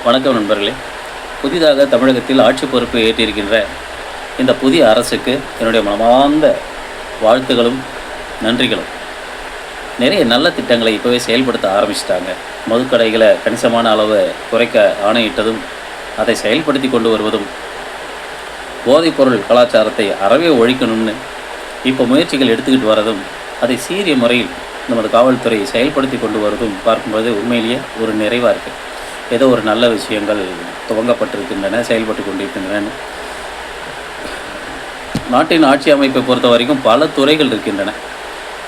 வணக்கம் நண்பர்களே. புதிதாக தமிழகத்தில் ஆட்சி பொறுப்பை ஏற்றிருக்கின்ற இந்த புதிய அரசுக்கு என்னுடைய மனமார்ந்த வாழ்த்துகளும் நன்றிகளும். நிறைய நல்ல திட்டங்களை இப்போவே செயல்படுத்த ஆரம்பிச்சிட்டாங்க. மதுக்கடைகளை கணிசமான அளவு குறைக்க ஆணையிட்டதும், அதை செயல்படுத்தி கொண்டு வருவதும், போதைப்பொருள் கலாச்சாரத்தை அறவே ஒழிக்கணும்னு இப்போ முயற்சிகள் எடுத்துக்கிட்டு வரதும், அதை சீரிய முறையில் நமது காவல்துறை செயல்படுத்தி கொண்டு வருவதும் பார்க்கும்போது உண்மையிலேயே ஒரு நிறைவாக இருக்குது. ஏதோ ஒரு நல்ல விஷயங்கள் துவங்கப்பட்டிருக்கின்றன, செயல்பட்டு கொண்டிருக்கின்றன. நாட்டின் ஆட்சி அமைப்பை பொறுத்த வரைக்கும் பல துறைகள் இருக்கின்றன.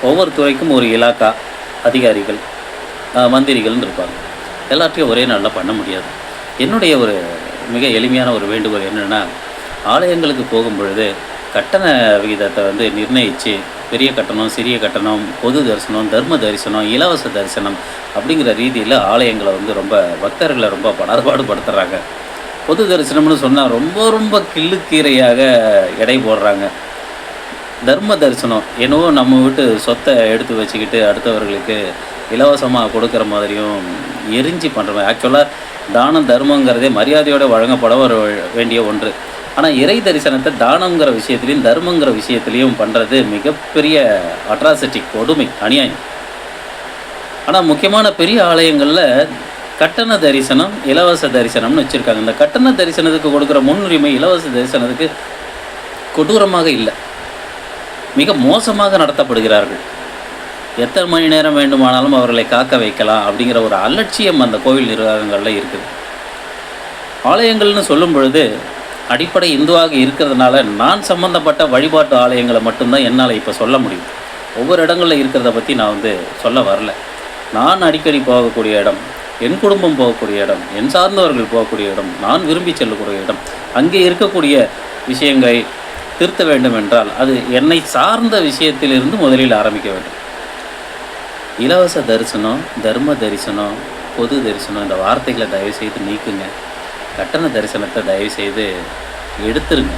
ஒவ்வொரு துறைக்கும் ஒரு இலாக்கா அதிகாரிகள், மந்திரிகள்னு இருப்பாங்க. எல்லாத்தையும் ஒரே நாளில் பண்ண முடியாது. என்னுடைய ஒரு மிக எளிமையான ஒரு வேண்டுகோள் என்னென்னா, ஆலயங்களுக்கு போகும் பொழுது கட்டண விகிதத்தை நிர்ணயித்து, பெரிய கட்டணம், சிறிய கட்டணம், பொது தரிசனம், தர்ம தரிசனம், இலவச தரிசனம் அப்படிங்கிற ரீதியில் ஆலயங்களை ரொம்ப பக்தர்களை ரொம்ப படார்பாடுபடுத்துகிறாங்க. பொது தரிசனம்னு சொன்னால் ரொம்ப ரொம்ப கிள்ளுக்கீரையாக எடை போடுறாங்க. தர்ம தரிசனம் என்னவோ நம்ம வீட்டு சொத்தை எடுத்து வச்சுக்கிட்டு அடுத்தவர்களுக்கு இலவசமாக கொடுக்குற மாதிரியும் எரிஞ்சு பண்ணுற மாதிரி. ஆக்சுவலாக தானம் தர்மங்கிறதே மரியாதையோடு வழங்கப்பட வேண்டிய ஒன்று. ஆனால் இறை தரிசனத்தை தானங்கிற விஷயத்துலையும் தர்மங்கிற விஷயத்துலையும் பண்ணுறது மிகப்பெரிய அட்ராசிட்டி, கொடுமை, அநியாயம். ஆனால் முக்கியமான பெரிய ஆலயங்களில் கட்டண தரிசனம், இலவச தரிசனம்னு வச்சுருக்காங்க. இந்த கட்டண தரிசனத்துக்கு கொடுக்குற முன்னுரிமை இலவச தரிசனத்துக்கு கொடூரமாக இல்லை, மிக மோசமாக நடத்தப்படுகிறார்கள். எத்தனை மணி நேரம் வேண்டுமானாலும் அவர்களை காக்க வைக்கலாம் அப்படிங்கிற ஒரு அலட்சியம் அந்த கோவில் நிர்வாகங்களில் இருக்குது. ஆலயங்கள்னு சொல்லும் பொழுது அடிப்படை இந்துவாக இருக்கிறதுனால நான் சம்மந்தப்பட்ட வழிபாட்டு ஆலயங்களை மட்டும்தான் என்னால் இப்போ சொல்ல முடியும். ஒவ்வொரு இடங்களில் இருக்கிறத பற்றி நான் சொல்ல வரல. நான் அடிக்கடி போகக்கூடிய இடம், என் குடும்பம் போகக்கூடிய இடம், என் சார்ந்தவர்கள் போகக்கூடிய இடம், நான் விரும்பி செல்லக்கூடிய இடம், அங்கே இருக்கக்கூடிய விஷயங்களை திருத்த வேண்டும் என்றால் அது என்னை சார்ந்த விஷயத்திலிருந்து முதலில் ஆரம்பிக்க வேண்டும். இலவச தரிசனம், தர்ம தரிசனம், பொது தரிசனம் இந்த வார்த்தைகளை தயவுசெய்து நீக்குங்க. கட்டண தரிசனத்தை தயவுசெய்து எடுத்துருங்க.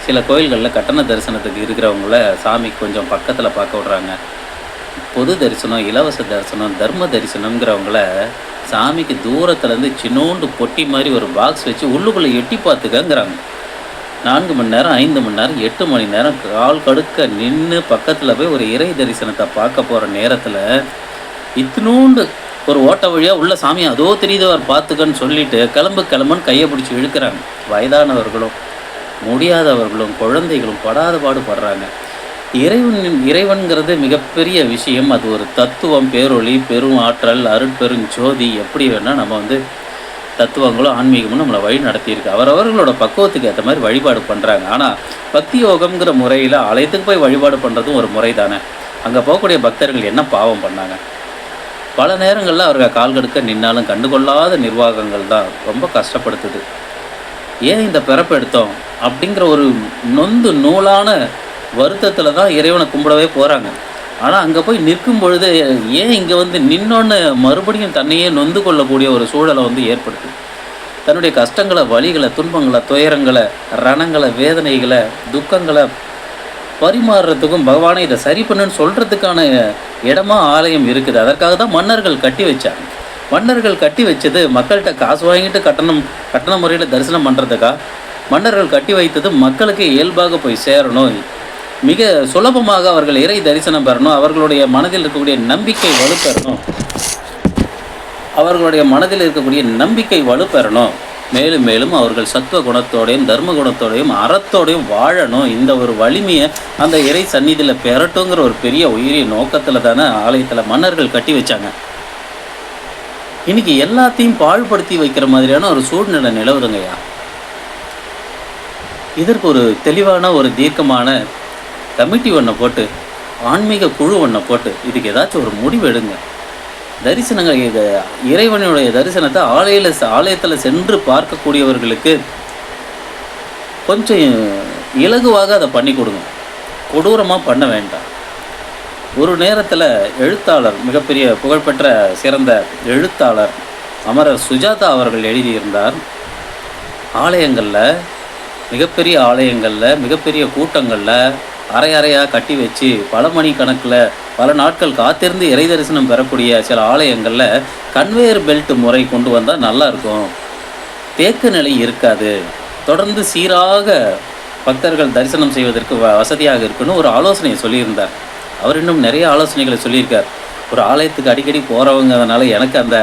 சில கோயில்களில் கட்டண தரிசனத்துக்கு இருக்கிறவங்கள சாமி கொஞ்சம் பக்கத்தில் பார்க்க விட்றாங்க. பொது தரிசனம், இலவச தரிசனம், தர்ம தரிசனங்கிறவங்கள சாமிக்கு தூரத்துலேருந்து சின்னோண்டு பொட்டி மாதிரி ஒரு பாக்ஸ் வச்சு உள்ளுக்குள்ளே எட்டி பார்த்துக்கங்கிறாங்க. 4 மணி நேரம், 5 மணி நேரம், 8 மணி நேரம் கால் கடுக்க நின்று பக்கத்தில் போய் ஒரு இறை தரிசனத்தை பார்க்க போகிற நேரத்தில் இத்தினோண்டு ஒரு ஓட்ட வழியாக உள்ள சாமி அதோ தெரியுதோ அவர் பார்த்துக்கன்னு சொல்லிவிட்டு கிளம்புன்னு கையை பிடிச்சி இழுக்கிறாங்க. வயதானவர்களும் முடியாதவர்களும் குழந்தைகளும் படாத பாடுபடுறாங்க. இறைவன்கிறது மிகப்பெரிய விஷயம். அது ஒரு தத்துவம், பேரொளி, பெரும் ஆற்றல், அருட்பெருஞ்சோதி, எப்படி வேணால் நம்ம தத்துவங்களும் ஆன்மீகமும் நம்மளை வழி நடத்தியிருக்கு. அவரவர்களோட பக்குவத்துக்கு ஏற்ற மாதிரி வழிபாடு பண்ணுறாங்க. ஆனால் பக்தி யோகம்ங்கிற முறையில் ஆலயத்துக்கு போய் வழிபாடு பண்ணுறதும் ஒரு முறை தானே. அங்கே போகக்கூடிய பக்தர்கள் என்ன பாவம் பண்ணாங்க? பல நேரங்களில் அவர்கள் கால் கடுக்க நின்னாலும் கண்டுகொள்ளாத நிர்வாகங்கள் தான் ரொம்ப கஷ்டப்படுத்துது. ஏன் இந்த பிறப்பு எடுத்தோம் அப்படிங்கிற ஒரு நொந்து நூலான வருத்தத்தில் தான் இறைவனை கும்பிடவே போகிறாங்க. ஆனால் அங்கே போய் நிற்கும் பொழுது ஏன் இங்கே நின்னோன்னு மறுபடியும் தன்னையே நொந்து கொள்ளக்கூடிய ஒரு சூழலை ஏற்படுத்து. தன்னுடைய கஷ்டங்களை, வலிகளை, துன்பங்களை, துயரங்களை, ரணங்களை, வேதனைகளை, துக்கங்களை பரிமாறுறதுக்கும் பகவானை இதை சரி பண்ணுன்னு சொல்கிறதுக்கான இடமா ஆலயம் இருக்குது. அதற்காக தான் மன்னர்கள் கட்டி வச்சாங்க. மன்னர்கள் கட்டி வச்சது மக்கள்கிட்ட காசு வாங்கிட்டு கட்டண முறையில் தரிசனம் பண்ணுறதுக்கா? மன்னர்கள் கட்டி வைத்தது மக்களுக்கு இயல்பாக போய் சேரணும், மிக சுலபமாக அவர்கள் இறை தரிசனம் பெறணும், அவர்களுடைய மனதில் இருக்கக்கூடிய நம்பிக்கை வலுப்பெறணும், மேலும் மேலும் அவர்கள் சத்துவ குணத்தோடையும் தர்ம குணத்தோடையும் அறத்தோடையும் வாழணும். இந்த ஒரு வலிமையை அந்த இறை சந்நிதியில் பெறட்டுங்கிற ஒரு பெரிய உயிரிய நோக்கத்தில் தானே ஆலயத்தில் மன்னர்கள் கட்டி வச்சாங்க. இன்னைக்கு எல்லாத்தையும் பாழ்படுத்தி வைக்கிற மாதிரியான ஒரு சூழ்நிலை நிலவுதுங்கய்யா. இதற்கு ஒரு தெளிவான ஒரு தீர்க்கமான கமிட்டி ஒன்றை போட்டு, ஆன்மீக குழு ஒன்றை போட்டு இதுக்கு ஏதாச்சும் ஒரு முடிவு எடுங்க. தரிசனங்கள், இறைவனுடைய தரிசனத்தை ஆலயத்தில் சென்று பார்க்கக்கூடியவர்களுக்கு கொஞ்சம் இலகுவாக அதை பண்ணி கொடுங்க. கொடூரமாக பண்ண வேண்டாம். ஒரு நேரத்தில் எழுத்தாளர், மிகப்பெரிய புகழ்பெற்ற சிறந்த எழுத்தாளர் அமரர் சுஜாதா அவர்கள் எழுதியிருந்தார், மிகப்பெரிய ஆலயங்களில் மிகப்பெரிய கூட்டங்களில் அரை அறையாக கட்டி வச்சு பல மணி கணக்கில் பல நாட்கள் காத்திருந்து இறை தரிசனம் பெறக்கூடிய சில ஆலயங்களில் கன்வேயர் பெல்ட் முறை கொண்டு வந்தால் நல்லாயிருக்கும். தேக்க நிலை இருக்காது. தொடர்ந்து சீராக பக்தர்கள் தரிசனம் செய்வதற்கு வசதியாக இருக்குன்னு ஒரு ஆலோசனையை சொல்லியிருந்தார். அவர் இன்னும் நிறைய ஆலோசனைகளை சொல்லியிருக்கார். ஒரு ஆலயத்துக்கு அடிக்கடி போகிறவங்கிறதுனால எனக்கு அந்த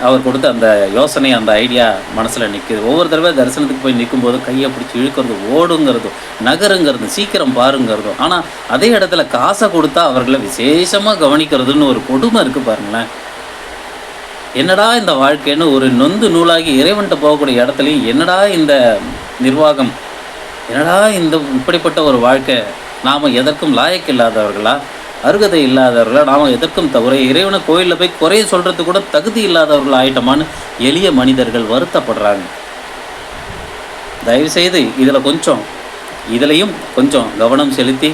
அவர் கொடுத்த அந்த யோசனை, அந்த ஐடியா மனசில் நிற்கிது. ஒவ்வொரு தடவை தரிசனத்துக்கு போய் நிற்கும்போதும் கையை பிடிச்சி இழுக்கிறது, ஓடுங்கிறதும், நகருங்கிறதும், சீக்கிரம் பாருங்கிறதும். ஆனால் அதே இடத்துல காசை கொடுத்தா அவர்களை விசேஷமாக கவனிக்கிறதுன்னு ஒரு கொடுமை இருக்குது பாருங்களேன். என்னடா இந்த வாழ்க்கைன்னு ஒரு நொந்து நூலாகி இறைவன்கிட்ட போகக்கூடிய இடத்துலையும் என்னடா இந்த நிர்வாகம், என்னடா இந்த இப்படிப்பட்ட ஒரு வாழ்க்கை, நாம் எதற்கும் லாயக்கு இல்லாதவர்களா, அருகதை இல்லாதவர்களா, நாம் எதற்கும் தவிர இறைவனை கோயிலில் போய் குறைய சொல்கிறது கூட தகுதி இல்லாதவர்கள் ஆயிட்டோமான்னு எளிய மனிதர்கள் வருத்தப்படுறாங்க. தயவுசெய்து இதிலையும் கொஞ்சம் கவனம் செலுத்தி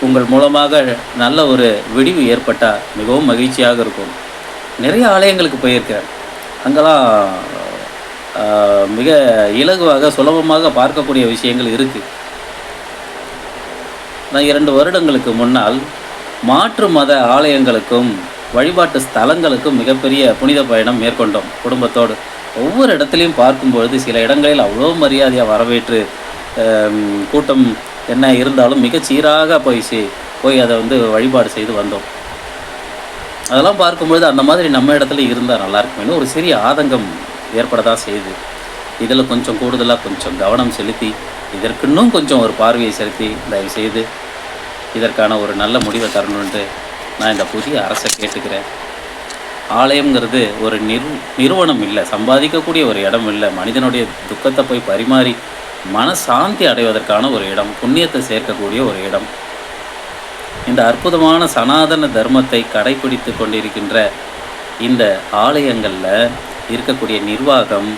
உங்கள் மூலமாக நல்ல ஒரு விடிவு ஏற்பட்டால் மிகவும் மகிழ்ச்சியாக இருக்கும். நிறைய ஆலயங்களுக்கு போயிருக்கிறேன். அங்கெல்லாம் மிக இலகுவாக சுலபமாக பார்க்கக்கூடிய விஷயங்கள் இருக்குது. நான் 2 வருடங்களுக்கு முன்னால் மாற்று மத ஆலயங்களுக்கும் வழிபாட்டு ஸ்தலங்களுக்கும் மிகப்பெரிய புனித பயணம் மேற்கொண்டோம் குடும்பத்தோடு. ஒவ்வொரு இடத்துலையும் பார்க்கும்பொழுது சில இடங்களில் அவ்வளோ மரியாதையாக வரவேற்று கூட்டம் என்ன இருந்தாலும் மிகச் சீராக போய் அதை வழிபாடு செய்து வந்தோம். அதெல்லாம் பார்க்கும்பொழுது அந்த மாதிரி நம்ம இடத்துல இருந்தால் நல்லாயிருக்குமே ஒரு சிறிய ஆதங்கம் ஏற்பட தான் செய்யுது. இதில் கொஞ்சம் கூடுதலாக கொஞ்சம் கவனம் செலுத்தி இதற்கு இன்னும் கொஞ்சம் ஒரு பார்வையை செலுத்தி தயவுசெய்து இதற்கான ஒரு நல்ல முடிவை தரணுன்ட்டு நான் இந்த புதிய அரசை கேட்டுக்கிறேன். ஆலயங்கிறது ஒரு நிறுவனம் இல்லை, சம்பாதிக்கக்கூடிய ஒரு இடம் இல்லை, மனிதனுடைய துக்கத்தை போய் பரிமாறி மனசாந்தி அடைவதற்கான ஒரு இடம், புண்ணியத்தை சேர்க்கக்கூடிய ஒரு இடம். இந்த அற்புதமான சனாதன தர்மத்தை கடைபிடித்து கொண்டிருக்கின்ற இந்த ஆலயங்களில் இருக்கக்கூடிய நிர்வாகம்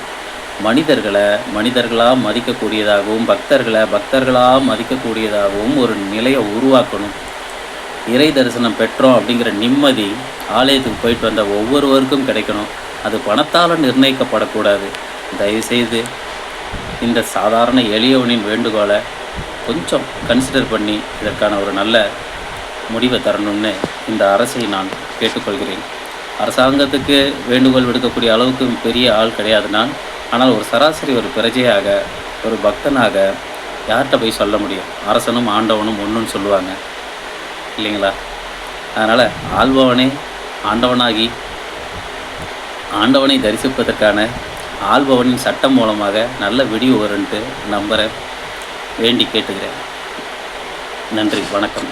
மனிதர்களாக மதிக்கக்கூடியதாகவும் பக்தர்களாக மதிக்கக்கூடியதாகவும் ஒரு நிலையை உருவாக்கணும். இறை தரிசனம் பெற்றோம் அப்படிங்கிற நிம்மதி ஆலயத்துக்கு போயிட்டு வந்த ஒவ்வொருவருக்கும் கிடைக்கணும். அது பணத்தால் நிர்ணயிக்கப்படக்கூடாது. தயவுசெய்து இந்த சாதாரண எளியவனின் வேண்டுகோளை கொஞ்சம் கன்சிடர் பண்ணி இதற்கான ஒரு நல்ல முடிவை தரணும்னு இந்த அரசை நான் கேட்டுக்கொள்கிறேன். அரசாங்கத்துக்கு வேண்டுகோள் விடுக்கக்கூடிய அளவுக்கு பெரிய ஆள் கிடையாது நான். ஆனால் ஒரு சராசரி ஒரு பிரஜையாக, ஒரு பக்தனாக யார்கிட்ட போய் சொல்ல முடியும்? அரசனும் ஆண்டவனும் ஒன்றுன்னு சொல்லுவாங்க இல்லைங்களா? அதனால் ஆள்பவனே ஆண்டவனாகி ஆண்டவனை தரிசிப்பதற்கான ஆள்பவனின் சட்டம் மூலமாக நல்ல விடிவு வரும்ன்ட்டு நம்புகிறேன், வேண்டி கேட்டுக்கிறேன். நன்றி, வணக்கம்.